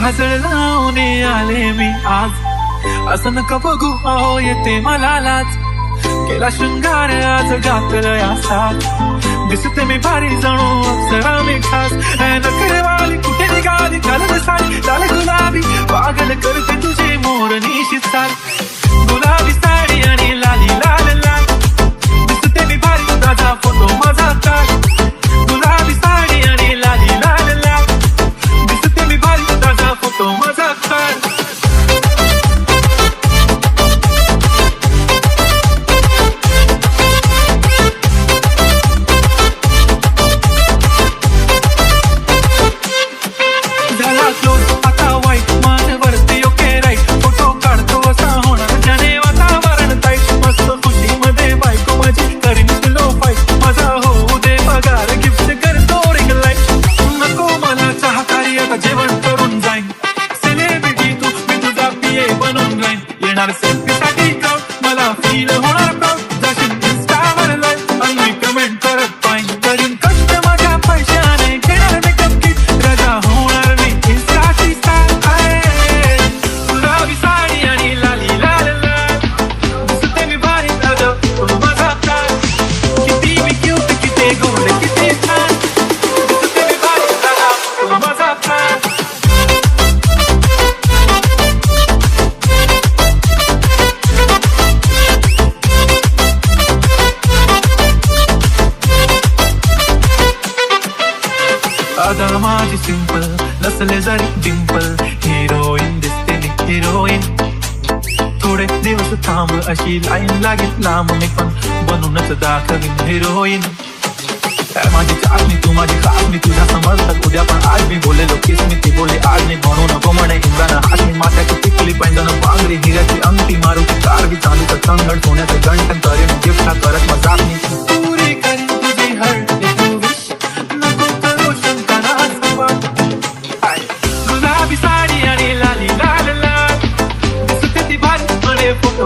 काजळ लावून आले मी आज, असं नका बघू अहो येते मला लाज. केला शृंगार आज घातलं या साथ, दिसते मी भारी जणू अप्सरा मी खास. नखरेवाली कुठे निघाली घालत साडी लाल गुलाबी, पागल करते तुझे मोरनीशी चाल. गुलाबी साडी आणि लाली लाल लाल, दिसते मी भारी ताजा फोटो माझा काढ. गुलाबी साडी आणि लाली लाल लाल, दिसते मी भारी ताजा फोटो माझा काढ. अदा माझी सिंपल नसले जरी डिंपल, हिरोईन दिसते मी हिरोईन. थोडे दिवस थांब अशी लाईन लागेल लांब, मी पण बनूनच दाखवीन हिरोईन. माझी चाचणी तू माझी खासणी, तुझ्या समजतात उद्या पण आज मी बोलेलो किस मी ती बोलली आज मी म्हणू नको म्हणे इंद्रानं हात. मी माथ्याची टिकली पैंजण पांगरी हिऱ्याची अंगठी मारू कार बी चालू तर संगड सोन्याचं गंठन करेन गिफ्ट करत मजाक मी. पुरी करीन तुझी हर्ट गुलाबी साडी आणि लाली लाल लाल, दिसते ती भारी म्हणे फोटो